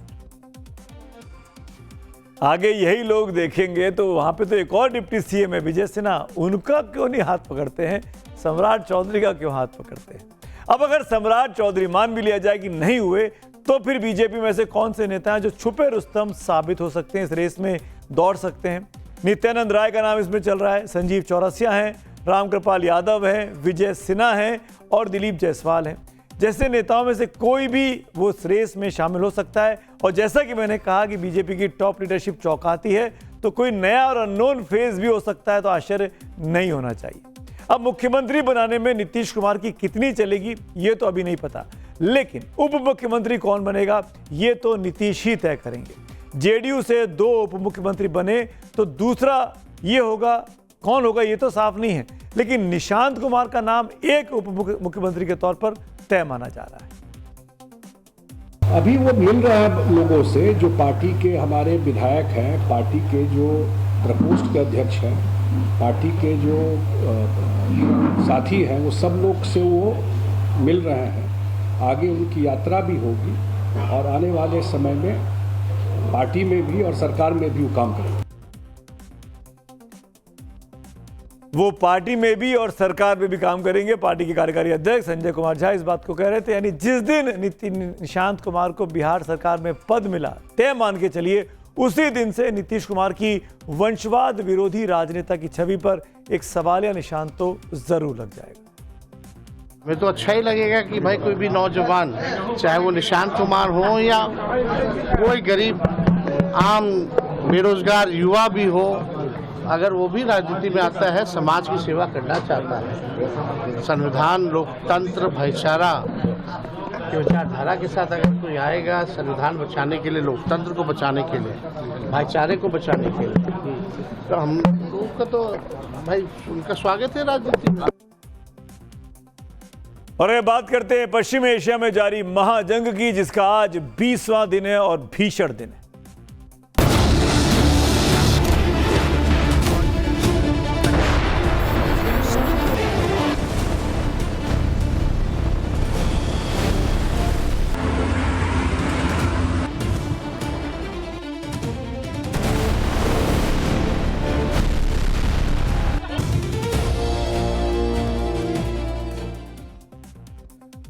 आगे यही लोग देखेंगे, तो वहां पे तो एक और डिप्टी सीएम है विजय सिन्हा, उनका क्यों नहीं हाथ पकड़ते हैं, सम्राट चौधरी का क्यों हाथ पकड़ते हैं। अब अगर सम्राट चौधरी मान भी लिया जाए कि नहीं हुए, तो फिर बीजेपी में से कौन से नेता हैं जो छुपे रुस्तम साबित हो सकते हैं, इस रेस में दौड़ सकते हैं। नित्यानंद राय का नाम इसमें चल रहा है, संजीव चौरसिया हैं, रामकृपाल यादव हैं, विजय सिन्हा हैं और दिलीप जायसवाल हैं। जैसे नेताओं में से कोई भी वो इस रेस में शामिल हो सकता है। और जैसा कि मैंने कहा कि बीजेपी की टॉप लीडरशिप चौंकाती है, तो कोई नया और अननोन फेज भी हो सकता है, तो आश्चर्य नहीं होना चाहिए। अब मुख्यमंत्री बनाने में नीतीश कुमार की कितनी चलेगी ये तो अभी नहीं पता, लेकिन उप मुख्यमंत्री कौन बनेगा ये तो नीतीश ही तय करेंगे। जेडीयू से 2 उप मुख्यमंत्री बने तो दूसरा ये होगा, कौन होगा ये तो साफ नहीं है, लेकिन निशांत कुमार का नाम एक उप मुख्यमंत्री के तौर पर तय माना जा रहा है। अभी वो मिल रहा है लोगों से, जो पार्टी के हमारे विधायक हैं, पार्टी के जो प्रकोष्ठ के अध्यक्ष हैं, पार्टी के जो साथी हैं, वो सब लोग से वो मिल रहे हैं। आगे उनकी यात्रा भी होगी और आने वाले समय में पार्टी में भी और सरकार में भी वो काम करेंगे। वो पार्टी में भी और सरकार में भी काम करेंगे। पार्टी के कार्यकारी अध्यक्ष संजय कुमार झा इस बात को कह रहे थे, यानी जिस दिन निशांत कुमार को बिहार सरकार में पद मिला, तय मान के चलिए उसी दिन से नीतीश कुमार की वंशवाद विरोधी राजनेता की छवि पर एक सवालिया निशान तो जरूर लग जाएगा। हमें तो अच्छा ही लगेगा कि भाई कोई भी नौजवान, चाहे वो निशांत कुमार हो या कोई गरीब आम बेरोजगार युवा भी हो, अगर वो भी राजनीति में आता है, समाज की सेवा करना चाहता है, संविधान, लोकतंत्र, भाईचारा की विचारधारा के साथ अगर कोई आएगा, संविधान बचाने के लिए, लोकतंत्र को बचाने के लिए, भाईचारे को बचाने के लिए, तो हम लोगों का तो भाई उनका स्वागत है राजनीति में। और ये बात करते हैं पश्चिम एशिया में जारी महाजंग की, जिसका आज 20वां दिन है और भीषण दिन है।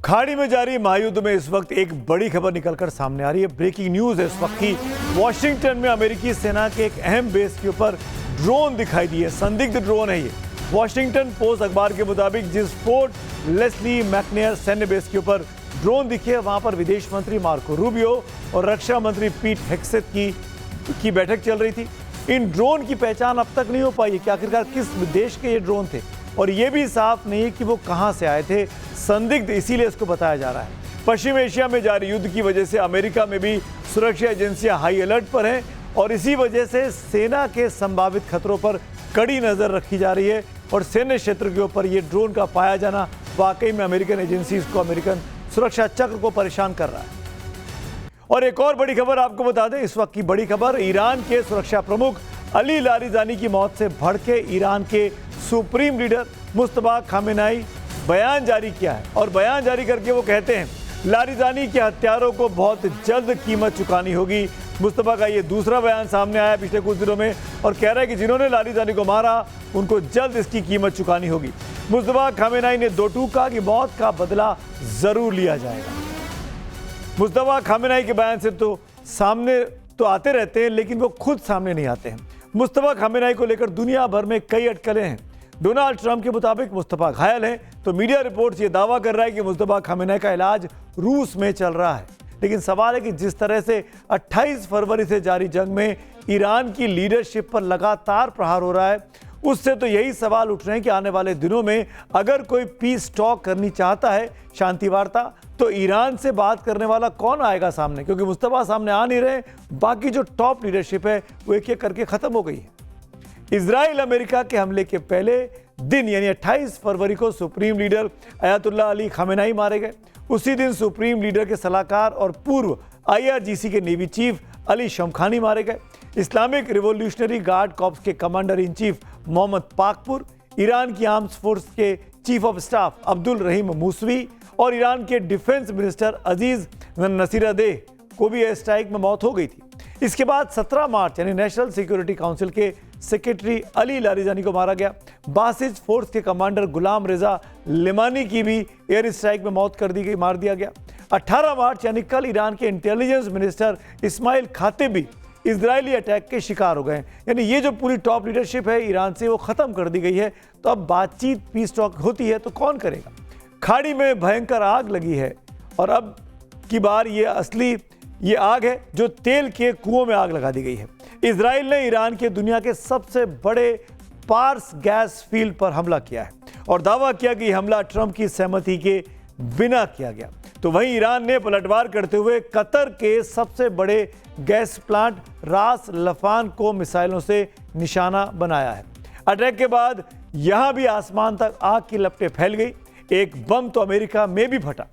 खाड़ी में जारी महायुद्ध में इस वक्त एक बड़ी खबर निकलकर सामने आ रही है। ब्रेकिंग न्यूज है इस वक्त की। वॉशिंगटन में अमेरिकी सेना के एक अहम बेस के ऊपर ड्रोन दिखाई दिए। संदिग्ध ड्रोन है ये। वॉशिंगटन पोस्ट अखबार के मुताबिक जिस फोर्ट लेस्ली मैकनेयर सैन्य बेस के ऊपर ड्रोन दिखे, वहां पर विदेश मंत्री मार्को रूबियो और रक्षा मंत्री पीट हेग्सेथ की बैठक चल रही थी। इन ड्रोन की पहचान अब तक नहीं हो पाई है कि आखिरकार किस देश के ये ड्रोन थे, और ये भी साफ नहीं है कि वो कहां से आए थे। संदिग्ध इसीलिए इसको बताया जा रहा है। पश्चिम एशिया में जारी युद्ध की वजह से अमेरिका में भी सुरक्षा एजेंसियां हाई अलर्ट पर हैं, और इसी वजह से सेना के संभावित खतरों पर कड़ी नजर रखी जा रही है। और सैन्य क्षेत्र के ऊपर ये ड्रोन का पाया जाना वाकई में अमेरिकन एजेंसीज को, अमेरिकन सुरक्षा चक्र को परेशान कर रहा है। और एक और बड़ी खबर आपको बता दें, इस वक्त की बड़ी खबर, ईरान के सुरक्षा प्रमुख अली लारिजानी की मौत से भड़के ईरान के सुप्रीम लीडर मुस्तफा खामेनेई बयान जारी किया है। और बयान जारी करके वो कहते हैं लारिजानी के हत्यारों को बहुत जल्द कीमत चुकानी होगी। मुस्तफा का ये दूसरा बयान सामने आया पिछले कुछ दिनों में, और कह रहा है कि जिन्होंने लारिजानी को मारा उनको जल्द इसकी कीमत चुकानी होगी। मुस्तफा खामेनेई ने दो टूक कहा कि मौत का बदला जरूर लिया जाएगा। मुस्तफा खामेनेई के बयान से तो सामने तो आते रहते हैं, लेकिन वो खुद सामने नहीं आते हैं। मुस्तफा खामेनेई को लेकर दुनिया भर में कई अटकलें हैं। डोनाल्ड ट्रंप के मुताबिक मुस्तफा घायल हैं, तो मीडिया रिपोर्ट्स ये दावा कर रहा है कि मुस्तफा खामेनेई का इलाज रूस में चल रहा है। लेकिन सवाल है कि जिस तरह से 28 फरवरी से जारी जंग में ईरान की लीडरशिप पर लगातार प्रहार हो रहा है, उससे तो यही सवाल उठ रहे हैं कि आने वाले दिनों में अगर कोई पीस टॉक करनी चाहता है, शांति वार्ता, तो ईरान से बात करने वाला कौन आएगा सामने? क्योंकि मुस्तफा सामने आ नहीं रहे, बाकी जो टॉप लीडरशिप है वो एक एक करके खत्म हो गई है। इजराइल अमेरिका के हमले के पहले दिन यानी 28 फरवरी को supreme leader Ayatollah Ali Khamenei मारे गए। उसी दिन सुप्रीम लीडर के सलाहकार और पूर्व IRGC के नेवी चीफ अली शमखानी मारे गए। इस्लामिक रिवोल्यूशनरी गार्ड कॉर्प्स के commander in chief Mohammad Pakpour, Iran की आर्म्स फोर्स के chief of staff Abdul Rahim Mousavi और ईरान के डिफेंस मिनिस्टर अजीज नसीरदेह को भी एयर स्ट्राइक में मौत हो गई थी। इसके बाद 17 मार्च यानी नेशनल सिक्योरिटी काउंसिल के सेक्रेटरी अली लारिजानी को मारा गया। बासिज फोर्स के कमांडर गुलाम रेजा लिमानी की भी एयर स्ट्राइक में मौत मार दिया गया। 18 मार्च यानी कल ईरान के इंटेलिजेंस मिनिस्टर इस्माइल खातिब भी इजरायली अटैक के शिकार हो गए। यानी ये जो पूरी टॉप लीडरशिप है ईरान से, वो खत्म कर दी गई है। तो अब बातचीत पीस टॉक होती है तो कौन करेगा? खाड़ी में भयंकर आग लगी है, और अब की बार ये आग है जो तेल के कुओं में आग लगा दी गई है। इजराइल ने ईरान के दुनिया के सबसे बड़े पार्स गैस फील्ड पर हमला किया है और दावा किया कि हमला ट्रंप की सहमति के बिना किया गया। तो वहीं ईरान ने पलटवार करते हुए कतर के सबसे बड़े गैस प्लांट रास लफान को मिसाइलों से निशाना बनाया है। अटैक के बाद यहां भी आसमान तक आग की लपटें फैल गई। एक बम तो अमेरिका में भी फटा।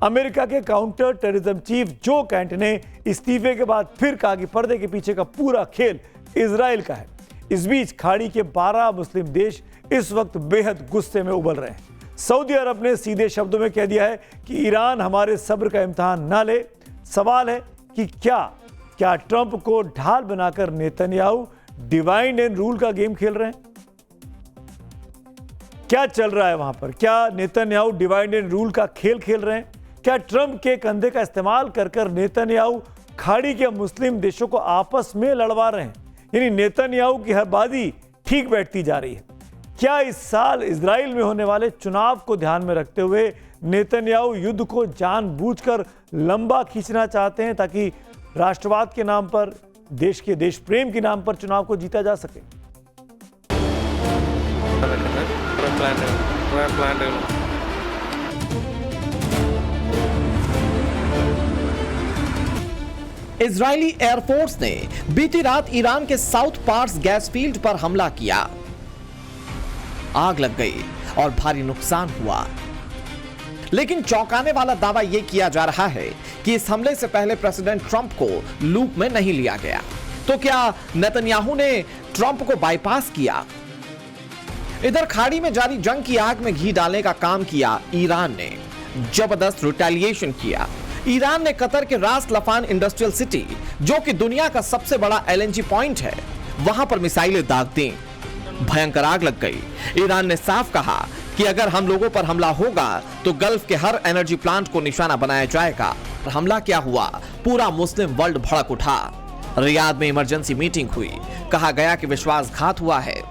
अमेरिका के काउंटर टेररिज्म चीफ जो कैंट ने इस्तीफे के बाद फिर कहा कि पर्दे के पीछे का पूरा खेल इजराइल का है। इस बीच खाड़ी के 12 मुस्लिम देश इस वक्त बेहद गुस्से में उबल रहे हैं। सऊदी अरब ने सीधे शब्दों में कह दिया है कि ईरान हमारे सब्र का इम्तिहान ना ले। सवाल है कि क्या ट्रंप को ढाल बनाकर नेतन्याहू डिवाइड एंड रूल का गेम खेल रहे हैं? क्या चल रहा है वहां पर? क्या नेतन्याहू डिवाइड एंड रूल का खेल खेल रहे हैं? क्या ट्रंप के कंधे का इस्तेमाल कर नेतन्याहू खाड़ी के मुस्लिम देशों को आपस में लड़वा रहे हैं? यानी नेतन्याहू की हर बाजी ठीक बैठती जा रही है। क्या इस साल इजराइल में होने वाले चुनाव को ध्यान में रखते हुए नेतन्याहू युद्ध को जानबूझकर लंबा खींचना चाहते हैं ताकि राष्ट्रवाद के नाम पर, देश के देश प्रेम के नाम पर चुनाव को जीता जा सके? इजरायली एयरफोर्स ने बीती रात ईरान के साउथ पार्स गैस फील्ड पर हमला किया। आग लग गई और भारी नुकसान हुआ। लेकिन चौंकाने वाला दावा यह किया जा रहा है कि इस हमले से पहले प्रेसिडेंट ट्रंप को लूप में नहीं लिया गया। तो क्या नेतन्याहू ने ट्रंप को बाईपास किया? इधर खाड़ी में जारी जंग की आग में घी डालने का काम किया ईरान ने। जबरदस्त रिटेलिएशन किया। ईरान ने कतर के रास लफान इंडस्ट्रियल सिटी, जो कि दुनिया का सबसे बड़ा LNG पॉइंट है, वहां पर मिसाइलें दाग दी। भयंकर आग लग गई। ईरान ने साफ कहा कि अगर हम लोगों पर हमला होगा तो गल्फ के हर एनर्जी प्लांट को निशाना बनाया जाएगा। हमला क्या हुआ? पूरा मुस्लिम वर्ल्ड भड़क उठा। रियाद में इमरजेंसी मीटिंग हुई। कहा गया कि विश्वासघात हुआ है,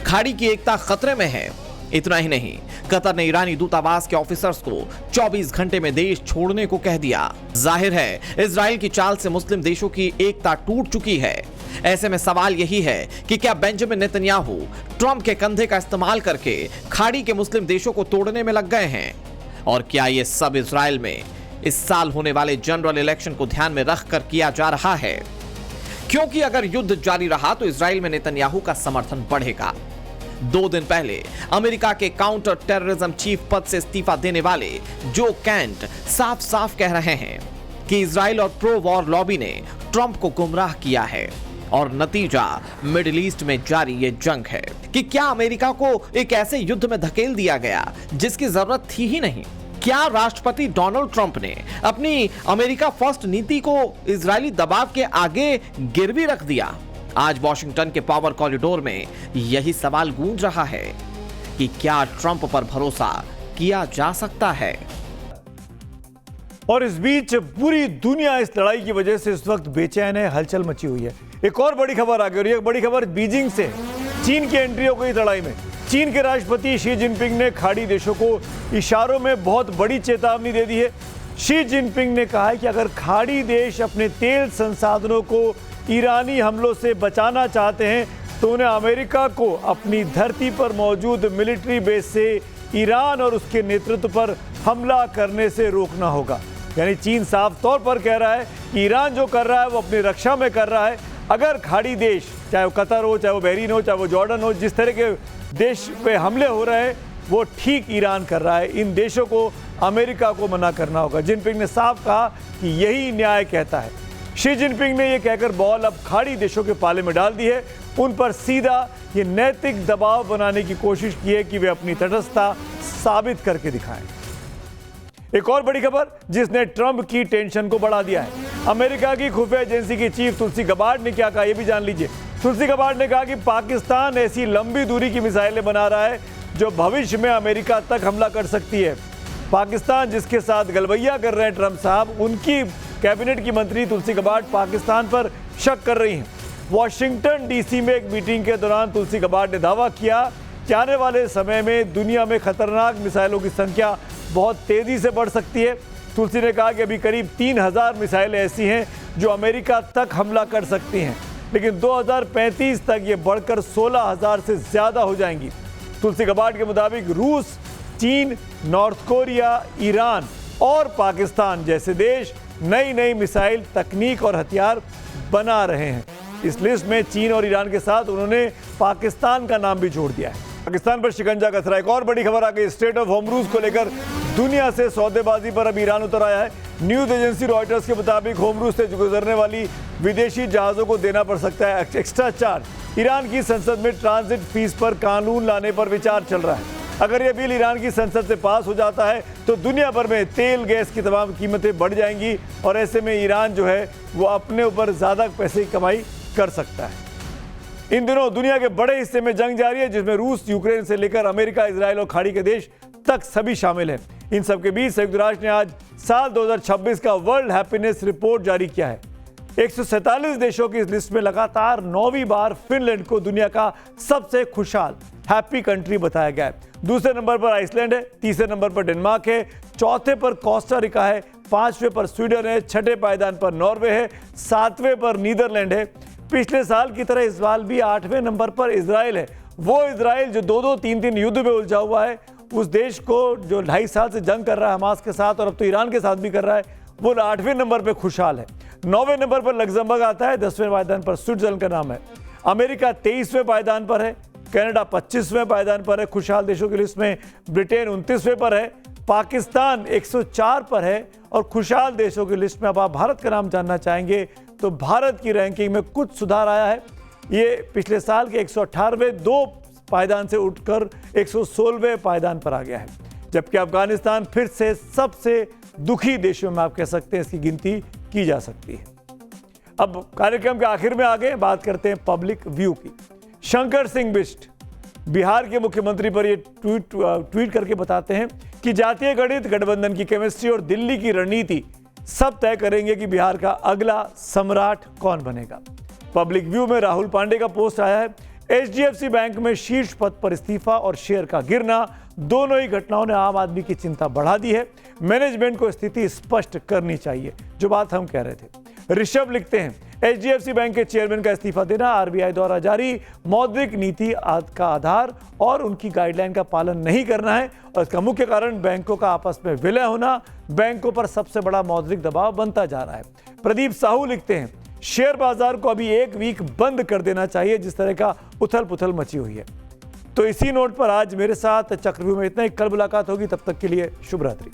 खाड़ी की एकता खतरे में है। इतना ही नहीं, कतर ने ईरानी दूतावास के ऑफिसर्स को 24 घंटे में देश छोड़ने को कह दिया। जाहिर है इजराइल की चाल से मुस्लिम देशों की एकता टूट चुकी है। ऐसे में सवाल यही है कि क्या बेंजामिन नेतन्याहू ट्रंप के कंधे का इस्तेमाल करके खाड़ी के मुस्लिम देशों को तोड़ने में लग गए हैं? और क्या ये सब इजराइल में इस साल होने वाले जनरल इलेक्शन को ध्यान में रखकर किया जा रहा है? क्योंकि अगर युद्ध जारी रहा तो इजराइल में नेतन्याहू का समर्थन बढ़ेगा। 2 दिन पहले अमेरिका के काउंटर टेररिज्म चीफ पद से इस्तीफा देने वाले जो कैंट साफ साफ कह रहे हैं कि इजराइल और प्रो वॉर लॉबी ने ट्रंप को गुमराह किया है और नतीजा मिडिल ईस्ट में जारी ये जंग है। कि क्या अमेरिका को एक ऐसे युद्ध में धकेल दिया गया जिसकी जरूरत थी ही नहीं? क्या राष्ट्रपति डोनाल्ड ट्रंप ने अपनी अमेरिका फर्स्ट नीति को इजरायली दबाव के आगे गिरवी रख दिया? आज वॉशिंगटन के पावर कॉरिडोर में यही सवाल गूंज रहा है कि क्या ट्रंप पर भरोसा किया जा सकता है? और इस बीच पूरी दुनिया इस लड़ाई की वजह से इस वक्त बेचैन है, हलचल मची हुई है। एक और बड़ी खबर आ गई और ये बड़ी खबर बीजिंग से। चीन की एंट्री हो गई लड़ाई में। चीन के राष्ट्रपति शी जिनपिंग ने खाड़ी देशों को इशारों में बहुत बड़ी चेतावनी दे दी है। शी जिनपिंग ने कहा है कि अगर खाड़ी देश अपने तेल संसाधनों को ईरानी हमलों से बचाना चाहते हैं तो उन्हें अमेरिका को अपनी धरती पर मौजूद मिलिट्री बेस से ईरान और उसके नेतृत्व पर हमला करने से रोकना होगा। यानी चीन साफ तौर पर कह रहा है कि ईरान जो कर रहा है वो अपनी रक्षा में कर रहा है। अगर खाड़ी देश, चाहे वो कतर हो, चाहे वो बहरीन हो, चाहे वो जॉर्डन हो, जिस तरह के देश पे हमले हो रहे हैं वो ठीक ईरान कर रहा है। इन देशों को अमेरिका को मना करना होगा। जिनपिंग ने साफ कहा कि यही न्याय कहता है। शी जिनपिंग ने यह कहकर बॉल अब खाड़ी देशों के पाले में डाल दी है। उन पर सीधा ये नैतिक दबाव बनाने की कोशिश की है कि वे अपनी तटस्थता साबित करके दिखाएं। एक और बड़ी खबर जिसने ट्रंप की टेंशन को बढ़ा दिया है। अमेरिका की खुफिया एजेंसी की चीफ तुलसी गबार्ड ने क्या कहा, यह भी जान लीजिए। तुलसी गबार्ड ने कहा कि पाकिस्तान ऐसी लंबी दूरी की मिसाइलें बना रहा है जो भविष्य में अमेरिका तक हमला कर सकती है। पाकिस्तान जिसके साथ गलवैया कर रहे हैं ट्रंप साहब, उनकी कैबिनेट की मंत्री तुलसी गबार्ड पाकिस्तान पर शक कर रही हैं। वॉशिंगटन डीसी में एक मीटिंग के दौरान तुलसी गबार्ड ने दावा किया कि आने वाले समय में दुनिया में खतरनाक मिसाइलों की संख्या बहुत तेजी से बढ़ सकती है। तुलसी ने कहा कि अभी करीब 3000 मिसाइलें ऐसी हैं जो अमेरिका तक हमला कर सकती हैं, लेकिन 2035 तक ये बढ़कर 16000 से ज़्यादा हो जाएंगी। तुलसी गबार्ड के मुताबिक रूस, चीन, नॉर्थ कोरिया, ईरान और पाकिस्तान जैसे देश नई नई मिसाइल तकनीक और हथियार बना रहे हैं। इस लिस्ट में चीन और ईरान के साथ उन्होंने पाकिस्तान का नाम भी जोड़ दिया है। पाकिस्तान पर शिकंजा कसरा। एक और बड़ी खबर आ गई स्ट्रेट ऑफ होर्मुज़ को लेकर। दुनिया से सौदेबाजी पर अब ईरान उतर आया है। न्यूज एजेंसी रॉयटर्स के मुताबिक होर्मुज़ से गुजरने वाली विदेशी जहाज़ों को देना पड़ सकता है एक्स्ट्रा चार्ज। ईरान की संसद में ट्रांजिट फीस पर कानून लाने पर विचार चल रहा है। अगर यह बिल ईरान की संसद से पास हो जाता है तो दुनिया भर में तेल गैस की तमाम कीमतें बढ़ जाएंगी और ऐसे में ईरान जो है वो अपने ऊपर ज़्यादा पैसे की कमाई कर सकता है। इन दिनों दुनिया के बड़े हिस्से में जंग जारी है जिसमें रूस, यूक्रेन से लेकर अमेरिका, इजराइल और खाड़ी के देश तक सभी शामिल हैं। इन सब के बीच संयुक्त राष्ट्र ने आज साल 2026 का वर्ल्ड हैप्पीनेस रिपोर्ट जारी किया है। 147 देशों की इस लिस्ट में लगातार 9वीं बार फिनलैंड को दुनिया का सबसे खुशहाल हैप्पी कंट्री बताया गया है। दूसरे नंबर पर आइसलैंड है, तीसरे नंबर पर डेनमार्क है, चौथे पर कोस्टा रिका है, पांचवें पर स्वीडन है, छठे पायदान पर नॉर्वे है, सातवें पर नीदरलैंड है। पिछले साल की तरह इस बार भी 8वें नंबर पर इजराइल है। वो इजराइल जो 2-2, 3-3 युद्ध में उलझा हुआ है, उस देश को जो 2.5 साल से जंग कर रहा है हमास के साथ और अब तो ईरान के साथ भी कर रहा है, वो 8वें नंबर पर खुशहाल है। 9वें नंबर पर लग्जमबर्ग आता है, 10वें पायदान पर स्विट्जरलैंड का नाम है। अमेरिका 23वें पायदान पर है, कनाडा 25वें पायदान पर है खुशहाल देशों की लिस्ट में, ब्रिटेन 29वें पर है, पाकिस्तान 104 पर है और खुशहाल देशों की लिस्ट में अब आप भारत का नाम जानना चाहेंगे तो भारत की रैंकिंग में कुछ सुधार आया है। ये पिछले साल के 118वें 2 पायदान से उठकर 116वें पायदान पर आ गया है, जबकि अफगानिस्तान फिर से सबसे दुखी देशों में आप कह सकते हैं इसकी गिनती की जा सकती है। अब कार्यक्रम के आखिर में आगे बात करते हैं पब्लिक व्यू की। शंकर सिंह बिष्ट बिहार के मुख्यमंत्री पर ये ट्वीट करके बताते हैं कि जातीय गणित, गठबंधन की केमिस्ट्री और दिल्ली की रणनीति सब तय करेंगे कि बिहार का अगला सम्राट कौन बनेगा। पब्लिक व्यू में राहुल पांडे का पोस्ट आया है। एचडीएफसी बैंक में शीर्ष पद पर इस्तीफा और शेयर का गिरना, दोनों ही घटनाओं ने आम आदमी की चिंता बढ़ा दी है। मैनेजमेंट को स्थिति स्पष्ट करनी चाहिए, जो बात हम कह रहे थे। ऋषभ लिखते हैं, एचडीएफसी बैंक के चेयरमैन का इस्तीफा देना आरबीआई द्वारा जारी मौद्रिक नीति का आधार और उनकी गाइडलाइन का पालन नहीं करना है और इसका मुख्य कारण बैंकों का आपस में विलय होना बैंकों पर सबसे बड़ा मौद्रिक दबाव बनता जा रहा है। प्रदीप साहू लिखते हैं, शेयर बाजार को अभी 1 वीक बंद कर देना चाहिए, जिस तरह का उथल पुथल मची हुई है। तो इसी नोट पर आज मेरे साथ चक्रव्यूह में इतना ही। कल मुलाकात होगी, तब तक के लिए शुभ रात्रि।